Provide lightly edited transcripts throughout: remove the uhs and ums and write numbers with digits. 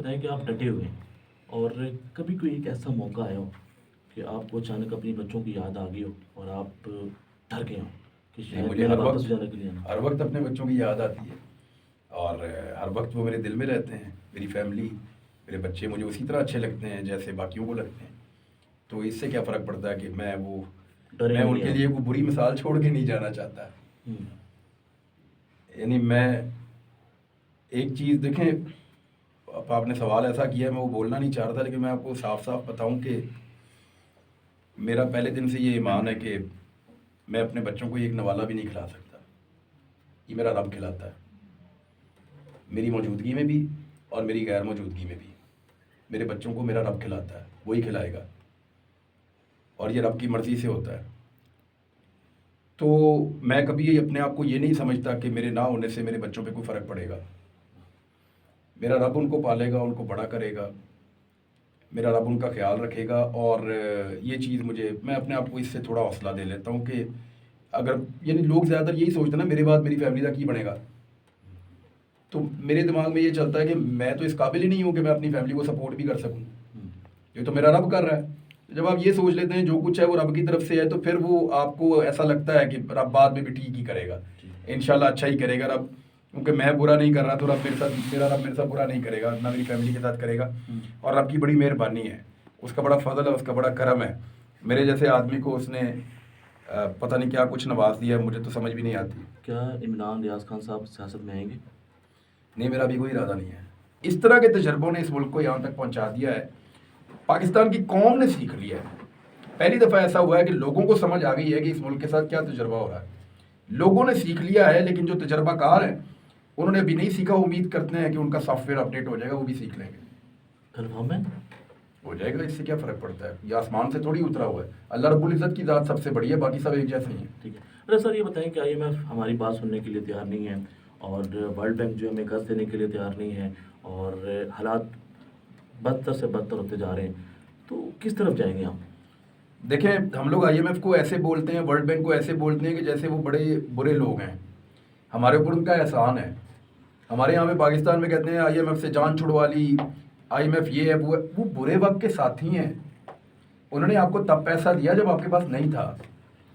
بتائیں کہ آپ ڈٹے ہوئے ہیں اور کبھی کوئی ایک ایسا موقع آیا ہو کہ آپ کو اچانک اپنی بچوں کی یاد آ گئی ہو اور آپ ڈر گئے ہوں کہ نہیں، شاید مجھے میں نے ہر واپس وقت جانے کے لیے آنا. ہر وقت اپنے بچوں کی یاد آتی ہے، اور ہر وقت وہ میرے دل میں رہتے ہیں. میری فیملی، میرے بچے مجھے اسی طرح اچھے لگتے ہیں جیسے باقیوں کو لگتے ہیں. تو اس سے کیا فرق پڑتا ہے کہ ڈریں میں گے ان نہیں کے آپ. لیے کوئی بری مثال چھوڑ کے نہیں جانا چاہتا. ہوں. یعنی میں ایک چیز دیکھیں، آپ نے سوال ایسا کیا، میں وہ بولنا نہیں چاہ رہا تھا، لیکن میں آپ کو صاف صاف بتاؤں کہ میرا پہلے دن سے یہ ایمان ہے کہ میں اپنے بچوں کو ایک نوالا بھی نہیں کھلا سکتا. یہ میرا رب کھلاتا ہے، میری موجودگی میں بھی اور میری غیر موجودگی میں بھی. میرے بچوں کو میرا رب کھلاتا ہے، وہی کھلائے گا، اور یہ رب کی مرضی سے ہوتا ہے. تو میں کبھی اپنے آپ کو یہ نہیں سمجھتا کہ میرے نہ ہونے سے میرے بچوں پہ کوئی فرق پڑے گا. میرا رب ان کو پالے گا، ان کو بڑا کرے گا، میرا رب ان کا خیال رکھے گا. اور یہ چیز میں اپنے آپ کو اس سے تھوڑا حوصلہ دے لیتا ہوں کہ اگر یعنی لوگ زیادہ تر یہی سوچتے ہیں نا، میرے بعد میری فیملی کا کی بنے گا. تو میرے دماغ میں یہ چلتا ہے کہ میں تو اس قابل ہی نہیں ہوں کہ میں اپنی فیملی کو سپورٹ بھی کر سکوں. یہ تو میرا رب کر رہا ہے. جب آپ یہ سوچ لیتے ہیں جو کچھ ہے وہ رب کی طرف سے ہے، تو پھر وہ آپ کو ایسا لگتا ہے کہ رب بعد میں بھی ٹھیک ہی کرے گا، انشاءاللہ اچھا ہی کرے گا رب. کیونکہ میں برا نہیں کر رہا تو میرا رب میرے ساتھ برا نہیں کرے گا، نہ میری فیملی کے ساتھ کرے گا. اور رب کی بڑی مہربانی ہے، اس کا بڑا فضل ہے، اس کا بڑا کرم ہے. میرے جیسے آدمی کو اس نے پتہ نہیں کیا کچھ نواز دیا ہے، مجھے تو سمجھ بھی نہیں آتی. کیا عمران ریاض خان صاحب سیاست میں آئیں گے؟ نہیں، میرا بھی کوئی ارادہ نہیں ہے. اس طرح کے تجربوں نے اس ملک کو یہاں تک پہنچا دیا ہے. پاکستان کی قوم نے سیکھ لیا ہے. پہلی دفعہ ایسا ہوا ہے کہ لوگوں کو سمجھ آ گئی ہے کہ اس ملک کے ساتھ کیا تجربہ ہو رہا ہے. لوگوں نے سیکھ لیا ہے، لیکن جو تجربہ کار ہیں انہوں نے ابھی نہیں سیکھا. امید کرتے ہیں کہ ان کا سافٹ ویئر اپڈیٹ ہو جائے گا، وہ بھی سیکھ لیں گے. کنفرم ہے؟ ہو جائے گا، اس سے کیا فرق پڑتا ہے؟ یہ آسمان سے تھوڑی اترا ہوا ہے. اللہ رب العزت کی ذات سب سے بڑی ہے، باقی سب ایک جیسے ہی ہیں. ٹھیک ہے. ارے سر یہ بتائیں کہ IMF ہماری بات سننے کے لیے تیار نہیں ہے اور ورلڈ بینک جو ہمیں قرض دینے کے لیے تیار نہیں ہے اور حالات بدتر سے بدتر ہوتے جا رہے ہیں، تو کس طرف جائیں گے ہم؟ دیکھیں، ہم لوگ IMF کو ایسے بولتے ہیں، ورلڈ بینک کو ایسے بولتے ہیں کہ جیسے وہ بڑے برے لوگ ہیں، ہمارے اوپر ان کا احسان ہے. ہمارے یہاں پہ پاکستان میں کہتے ہیں IMF سے جان چھڑوا لی، IMF یہ ہے وہ ہے. وہ برے وقت کے ساتھی ہیں. انہوں نے آپ کو تب پیسہ دیا جب آپ کے پاس نہیں تھا.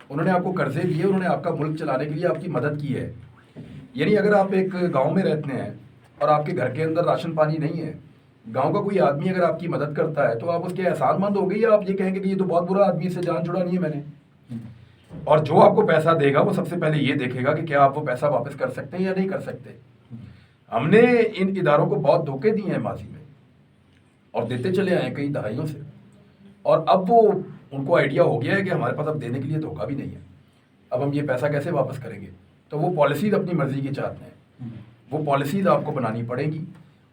انہوں نے آپ کو قرضے دیے، انہوں نے آپ کا ملک چلانے کے لیے آپ کی مدد کی ہے. یعنی اگر آپ ایک گاؤں میں رہتے ہیں اور آپ کے گھر کے اندر راشن پانی نہیں ہے، گاؤں کا کوئی آدمی اگر آپ کی مدد کرتا ہے تو آپ اس کے احسان مند ہو گئی، یا آپ یہ کہیں گے کہ یہ تو بہت برا آدمی، اس سے جان چھڑانی ہے میں نے. اور جو آپ کو پیسہ دے گا وہ سب سے پہلے یہ دیکھے گا کہ کیا آپ وہ پیسہ واپس کر سکتے ہیں یا نہیں کر سکتے. ہم نے ان اداروں کو بہت دھوکے دیے ہیں ماضی میں اور دیتے چلے آئے ہیں کئی دہائیوں سے. اور اب وہ ان کو آئیڈیا ہو گیا ہے کہ ہمارے پاس اب دینے کے لیے دھوکہ بھی نہیں ہے، اب ہم یہ پیسہ کیسے واپس کریں گے. تو وہ پالیسیز اپنی مرضی کی چاہتے ہیں، وہ پالیسیز آپ کو بنانی پڑیں گی.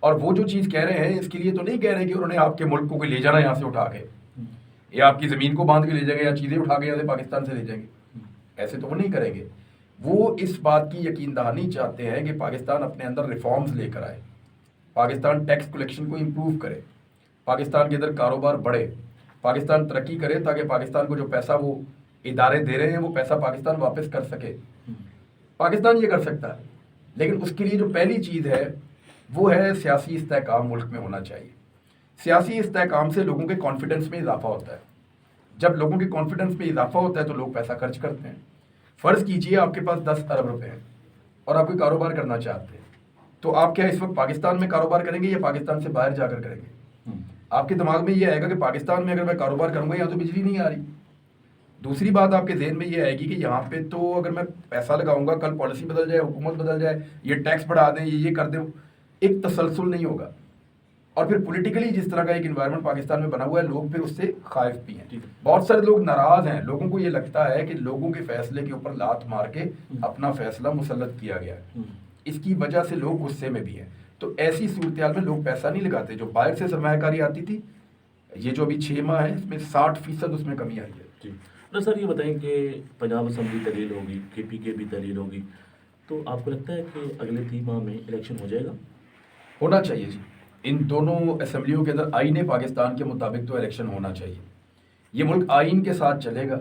اور وہ جو چیز کہہ رہے ہیں اس کے لیے تو نہیں کہہ رہے کہ انہوں نے آپ کے ملک کو کوئی لے جانا یہاں سے اٹھا کے، یا آپ کی زمین کو باندھ کے لے جائیں گے، یا چیزیں اٹھا کے یہاں سے پاکستان سے لے جائیں گے. ایسے تو وہ نہیں کریں گے. وہ اس بات کی یقین دہانی چاہتے ہیں کہ پاکستان اپنے اندر ریفارمز لے کر آئے، پاکستان ٹیکس کلیکشن کو امپروو کرے، پاکستان کے اندر کاروبار بڑھے، پاکستان ترقی کرے، تاکہ پاکستان کو جو پیسہ وہ ادارے دے رہے ہیں وہ پیسہ پاکستان واپس کر سکے. پاکستان یہ کر سکتا ہے، لیکن اس کے لیے جو پہلی چیز ہے وہ ہے سیاسی استحکام ملک میں ہونا چاہیے. سیاسی استحکام سے لوگوں کے کانفیڈنس میں اضافہ ہوتا ہے. جب لوگوں کے کانفیڈنس میں اضافہ ہوتا ہے تو لوگ پیسہ خرچ کرتے ہیں. فرض کیجئے آپ کے پاس 10 ارب روپے ہیں اور آپ کوئی کاروبار کرنا چاہتے ہیں، تو آپ کیا اس وقت پاکستان میں کاروبار کریں گے یا پاکستان سے باہر جا کر کریں گے؟ آپ کے دماغ میں یہ آئے گا کہ پاکستان میں اگر میں کاروبار کروں گا یہاں تو بجلی نہیں آ رہی. دوسری بات آپ کے ذہن میں یہ آئے گی کہ یہاں پہ تو اگر میں پیسہ لگاؤں گا، کل پالیسی بدل جائے، حکومت بدل جائے، یہ ٹیکس بڑھا دیں، یہ کر دیں، ایک تسلسل نہیں ہوگا. اور پھر پولیٹیکلی جس طرح کا ایک انوائرمنٹ پاکستان میں بنا ہوا ہے، لوگ پھر اس سے خائف بھی ہیں. بہت سارے لوگ ناراض ہیں. لوگوں کو یہ لگتا ہے کہ لوگوں کے فیصلے کے اوپر لات مار کے اپنا فیصلہ مسلط کیا گیا ہے. اس کی وجہ سے لوگ غصے میں بھی ہیں. تو ایسی صورتحال میں لوگ پیسہ نہیں لگاتے. جو باہر سے سرمایہ کاری آتی تھی، یہ جو ابھی 6 ماہ ہے اس میں 60% اس میں کمی آئی ہے. جی سر یہ بتائیں کہ پنجاب اسمبلی تحلیل ہوگی، KPK بھی تحلیل ہوگی، تو آپ کو لگتا ہے کہ اگلے 3 ماہ میں الیکشن ہو جائے گا؟ ہونا چاہیے جی. ان دونوں اسمبلیوں کے اندر آئین پاکستان کے مطابق تو الیکشن ہونا چاہیے. یہ ملک آئین کے ساتھ چلے گا.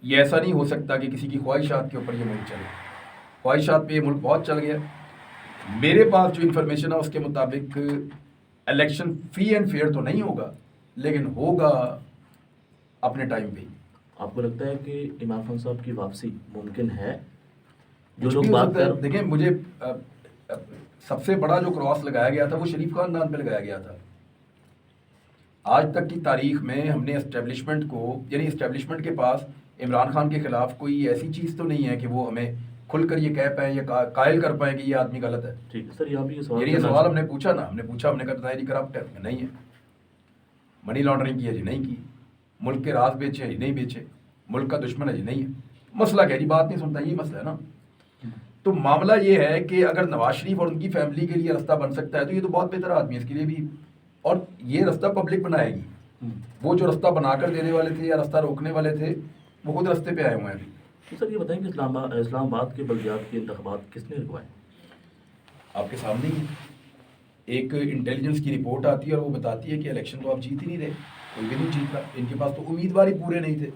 یہ ایسا نہیں ہو سکتا کہ کسی کی خواہشات کے اوپر یہ ملک چلے. خواہشات پہ یہ ملک بہت چل گیا. میرے پاس جو انفارمیشن ہے اس کے مطابق الیکشن فری اینڈ فیئر تو نہیں ہوگا لیکن ہوگا اپنے ٹائم پہ. آپ کو لگتا ہے کہ عمران خان صاحب کی واپسی ممکن ہے؟ جو کچھ لوگ بھی ہو بات سکتا ہے. کر دیکھیں مجھے سب سے بڑا جو کراس لگایا گیا تھا وہ شریف خاندان پہ لگایا گیا تھا. آج تک کی تاریخ میں ہم نے اسٹیبلشمنٹ کو یعنی اسٹیبلشمنٹ کے پاس عمران خان کے خلاف کوئی ایسی چیز تو نہیں ہے کہ وہ ہمیں کھل کر یہ کہہ پائیں یا قائل کر پائیں کہ یہ آدمی غلط ہے. ٹھیک ہے سر، یہاں پہ یہ سوال یعنی یہ کرنا سوال چاہتا ہم نے پوچھا نا، ہم نے کہا جی کرپٹ ہے نہیں ہے. منی لانڈرنگ کی ہے جی نہیں کی. ملک کے راز بیچے ہیں جی نہیں بیچے. ملک کا دشمن ہے جی نہیں ہے. مسئلہ کیا جی بات نہیں سنتا، یہ مسئلہ ہے نا. تو معاملہ یہ ہے کہ اگر نواز شریف اور ان کی فیملی کے لیے راستہ بن سکتا ہے تو یہ تو بہت بہتر آدمی ہے اس کے لیے بھی. اور یہ راستہ پبلک بنائے گی. وہ جو راستہ بنا کر دینے والے تھے یا راستہ روکنے والے تھے وہ خود راستے پہ آئے ہوئے ہیں ابھی. تو سر یہ بتائیں کہ اسلام آباد کے بلدیات کے انتخابات کس نے رکوائے؟ آپ کے سامنے ہی ایک انٹیلیجنس کی رپورٹ آتی ہے اور وہ بتاتی ہے کہ الیکشن تو آپ جیت ہی نہیں رہے، کوئی بھی نہیں جیت رہا. ان کے پاس تو امیدوار ہی پورے نہیں تھے.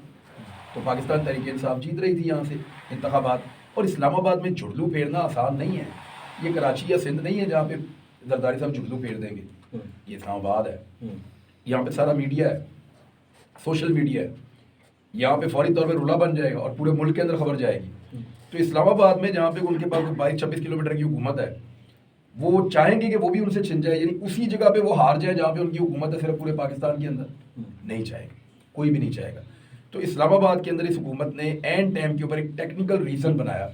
تو پاکستان تحریک انصاف جیت رہی تھی یہاں سے انتخابات. اور اسلام آباد میں جھڑلو پھیرنا آسان نہیں ہے. یہ کراچی یا سندھ نہیں ہے جہاں پہ زرداری صاحب جھڑلو پھیر دیں گے. یہ اسلام آباد ہے. یہاں پہ سارا میڈیا ہے، سوشل میڈیا ہے. یہاں پہ فوری طور پہ رولا بن جائے گا اور پورے ملک کے اندر خبر جائے گی. تو اسلام آباد میں جہاں پہ ان کے پاس 22-26 کلومیٹر کی حکومت ہے وہ چاہیں گے کہ وہ بھی ان سے چھن جائے، یعنی اسی جگہ پہ وہ ہار جائے جہاں پہ ان کی حکومت ہے صرف پورے پاکستان کے اندر. نہیں چاہے گا، کوئی بھی نہیں چاہے گا. تو اسلام آباد کے اندر اس حکومت نے اینڈ ٹائم کے اوپر ایک ٹیکنیکل ریزن بنایا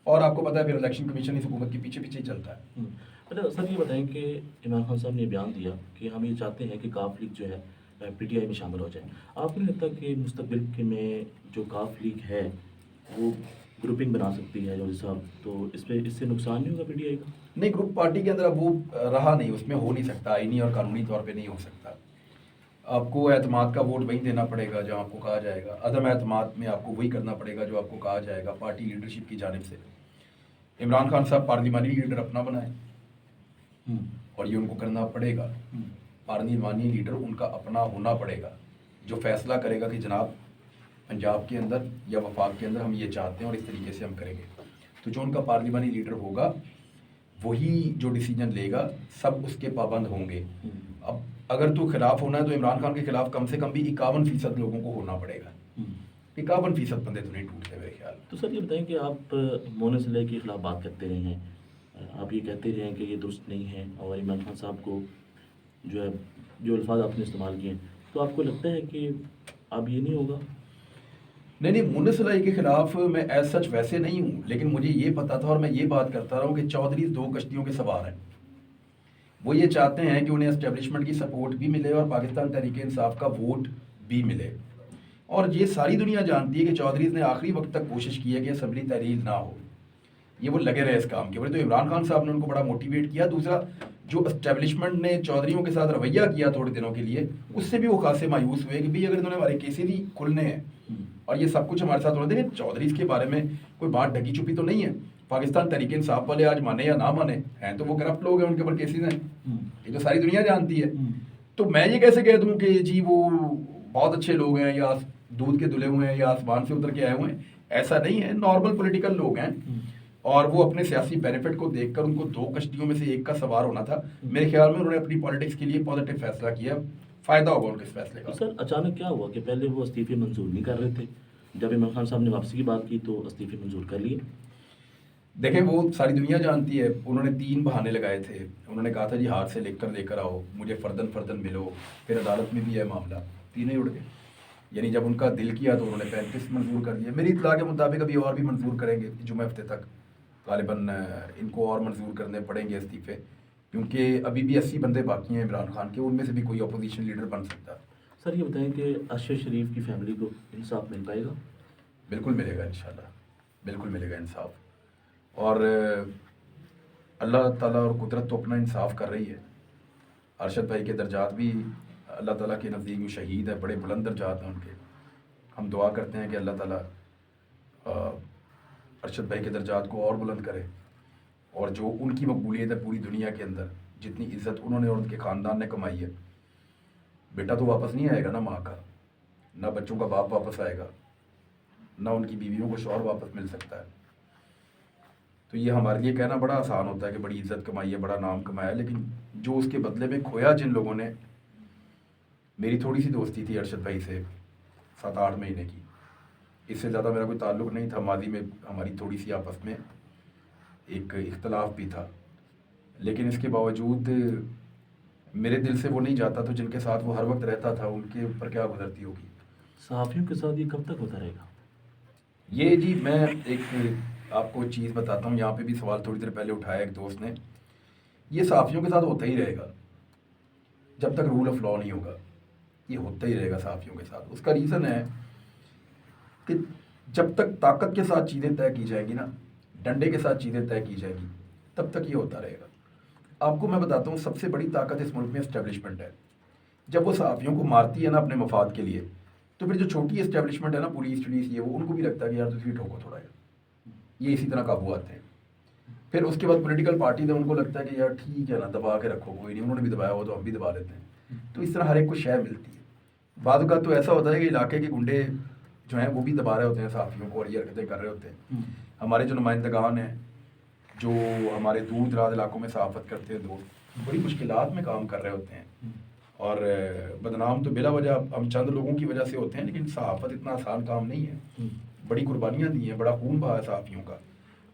اور آپ کو پتا ہے پھر الیکشن کمیشن اس حکومت کے پیچھے پیچھے ہی چلتا ہے. سر یہ بتائیں کہ عمران خان صاحب نے بیان دیا کہ ہم یہ چاہتے ہیں کہ کاف لیگ جو ہے پی ٹی آئی میں شامل ہو جائے. آپ کو نہیں لگتا کہ مستقبل کے میں جو کاف لیگ ہے وہ گروپنگ بنا سکتی ہے جو حساب، تو اس سے نقصان نہیں ہوگا پی ٹی آئی کا؟ نہیں، گروپ پارٹی کے اندر اب وہ رہا نہیں، اس میں ہو نہیں سکتا، آئینی اور قانونی طور پہ نہیں ہو سکتا. آپ کو اعتماد کا ووٹ وہیں دینا پڑے گا جہاں آپ کو کہا جائے گا. عدم اعتماد میں آپ کو وہی کرنا پڑے گا جو آپ کو کہا جائے گا پارٹی لیڈرشپ کی جانب سے. عمران خان صاحب پارلیمانی لیڈر اپنا بنائیں اور یہ ان کو کرنا پڑے گا. پارلیمانی لیڈر ان کا اپنا ہونا پڑے گا جو فیصلہ کرے گا کہ جناب پنجاب کے اندر یا وفاق کے اندر ہم یہ چاہتے ہیں اور اس طریقے سے ہم کریں گے. تو جو ان کا پارلیمانی لیڈر ہوگا وہی جو ڈیسیجن لے گا، سب اس کے پابند ہوں گے. اب اگر تو خلاف ہونا ہے تو عمران خان کے خلاف کم سے کم بھی 51% لوگوں کو ہونا پڑے گا. 51% بندے تو نہیں ٹوٹتے میرے خیال میں. تو سر یہ بتائیں کہ آپ مونس لے کے خلاف بات کرتے رہے ہیں، آپ یہ کہتے رہے ہیں کہ یہ درست نہیں ہے اور عمران خان صاحب کو جو ہے جو الفاظ آپ نے استعمال کیے ہیں، تو آپ کو لگتا ہے کہ اب یہ نہیں ہوگا؟ نہیں، مونس لائی کے خلاف میں ایز سچ ویسے نہیں ہوں، لیکن مجھے یہ پتا تھا اور میں یہ بات کرتا رہا ہوں کہ چودھری 2 کشتیوں کے سوار ہیں. وہ یہ چاہتے ہیں کہ انہیں اسٹیبلشمنٹ کی سپورٹ بھی ملے اور پاکستان تحریک انصاف کا ووٹ بھی ملے. اور یہ ساری دنیا جانتی ہے کہ چودھریز نے آخری وقت تک کوشش کی ہے کہ اسمبلی تحلیل نہ ہو. یہ وہ لگے رہے اس کام کے اوپر. تو عمران خان صاحب نے ان کو بڑا موٹیویٹ کیا. دوسرا جو اسٹیبلشمنٹ نے چودھریوں کے ساتھ رویہ کیا تھوڑے دنوں کے لیے، اس سے بھی وہ خاصے مایوس ہوئے کہ بھئی اگر انہوں نے ہمارے کیسز ہی کھلنے ہیں اور یہ سب کچھ ہمارے ساتھ ہونا. دیکھیں چودھریز کے بارے میں کوئی بات ڈھکی چھپی تو نہیں ہے. پاکستان تحریک انصاف والے آج مانے یا نہ مانے ہیں تو وہ کرپٹ لوگ ہیں، ان کے اوپر کیسز ہیں، یہ تو ساری دنیا جانتی ہے. تو میں یہ کیسے کہہ دوں کہ جی وہ بہت اچھے لوگ ہیں یا دودھ کے دھلے ہوئے ہیں یا آسمان سے اتر کے آئے ہوئے ہیں. ایسا نہیں ہے، نارمل پولیٹیکل لوگ ہیں اور وہ اپنے سیاسی بینیفٹ کو دیکھ کر ان کو 2 کشتیوں میں سے ایک کا سوار ہونا تھا. میرے خیال میں انہوں نے اپنی پالیٹکس کے لیے پازیٹیو فیصلہ کیا، فائدہ ہوگا ان کے اس فیصلے کا. سر اچانک کیا ہوا کہ پہلے وہ استعفے منظور نہیں کر رہے تھے، جب عمران خان صاحب نے واپسی کی بات کی تو استعفے منظور کر لیے؟ دیکھیں وہ ساری دنیا جانتی ہے، انہوں نے 3 بہانے لگائے تھے. انہوں نے کہا تھا جی ہاتھ سے لے کر آؤ، مجھے فردن ملو، پھر عدالت میں بھی ہے معاملہ، تینوں ہی اڑ گئے. یعنی جب ان کا دل کیا تو انہوں نے 35 منظور کر دیا. میری اطلاع کے مطابق ابھی اور بھی منظور کریں گے جمعہ ہفتے تک. غالباً ان کو اور منظور کرنے پڑیں گے استعفے، کیونکہ ابھی بھی 80 بندے باقی ہیں عمران خان کے، ان میں سے بھی کوئی اپوزیشن لیڈر بن سکتا ہے. سر یہ بتائیں کہ ارشد شریف کی فیملی کو انصاف مل پائے گا؟ بالکل ملے گا انشاءاللہ، بالکل ملے گا انصاف. اور اللہ تعالیٰ اور قدرت تو اپنا انصاف کر رہی ہے. ارشد بھائی کے درجات بھی اللہ تعالیٰ کے نزدیک میں شہید ہے، بڑے بلند درجات ہیں ان کے. ہم دعا کرتے ہیں کہ اللہ تعالیٰ ارشد بھائی کے درجات کو اور بلند کرے، اور جو ان کی مقبولیت ہے پوری دنیا کے اندر، جتنی عزت انہوں نے اور ان کے خاندان نے کمائی ہے. بیٹا تو واپس نہیں آئے گا نا ماں کا، نہ بچوں کا باپ واپس آئے گا، نہ ان کی بیویوں کو شوہر واپس مل سکتا ہے. تو یہ ہمارے لیے کہنا بڑا آسان ہوتا ہے کہ بڑی عزت کمائی ہے، بڑا نام کمایا ہے، لیکن جو اس کے بدلے میں کھویا جن لوگوں نے. میری تھوڑی سی دوستی تھی ارشد بھائی سے 7-8 مہینے کی، اس سے زیادہ میرا کوئی تعلق نہیں تھا. ماضی میں ہماری تھوڑی سی آپس میں ایک اختلاف بھی تھا، لیکن اس کے باوجود میرے دل سے وہ نہیں جاتا. تو جن کے ساتھ وہ ہر وقت رہتا تھا ان کے اوپر کیا گزرتی ہوگی. صحافیوں کے ساتھ یہ کب تک ہوتا رہے گا؟ یہ جی میں ایک آپ کو چیز بتاتا ہوں، یہاں پہ بھی سوال تھوڑی دیر پہلے اٹھایا ایک دوست نے. یہ صحافیوں کے ساتھ ہوتا ہی رہے گا جب تک رول آف لا نہیں ہوگا. یہ ہوتا ہی رہے گا صحافیوں کے ساتھ. اس کا ریزن ہے کہ جب تک طاقت کے ساتھ چیزیں طے کی جائیں گی نا، ڈنڈے کے ساتھ چیزیں طے کی جائیں گی، تب تک یہ ہوتا رہے گا. آپ کو میں بتاتا ہوں سب سے بڑی طاقت اس ملک میں اسٹیبلشمنٹ ہے. جب وہ صحافیوں کو مارتی ہے نا اپنے مفاد کے لیے، تو پھر جو چھوٹی اسٹیبلشمنٹ ہے نا، پولیس یہ وہ، ان کو بھی لگتا ہے کہ یار تجھے ٹھوکو تھوڑا ہے. یہ اسی طرح قابو آتے ہیں. پھر اس کے بعد پولیٹیکل پارٹی ہے، ان کو لگتا ہے کہ یار ٹھیک ہے نا، دبا کے رکھو، کوئی نہیں، انہوں نے بھی دبایا ہو تو ہم بھی دبا دیتے ہیں. تو اس طرح ہر ایک کو شے ملتی ہے. بعض اوقات تو ایسا ہوتا ہے کہ علاقے کے گنڈے جو ہیں وہ بھی دبا رہے ہوتے ہیں صحافیوں کو اور یہ حرکتیں کر رہے ہوتے ہیں. ہمارے جو نمائندگان ہیں جو ہمارے دور دراز علاقوں میں صحافت کرتے ہیں، دوست بڑی مشکلات میں کام کر رہے ہوتے ہیں، اور بدنام تو بلا وجہ ہم چند لوگوں کی وجہ سے ہوتے ہیں. لیکن صحافت اتنا آسان کام نہیں ہے، بڑی قربانیاں دی ہیں، بڑا خون بہا ہے صحافیوں کا.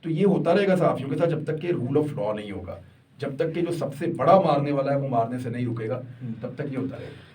تو یہ ہوتا رہے گا صحافیوں کے ساتھ جب تک کہ رول آف لا نہیں ہوگا، جب تک کہ جو سب سے بڑا مارنے والا ہے وہ مارنے سے نہیں رکے گا، تب تک یہ ہوتا رہے گا.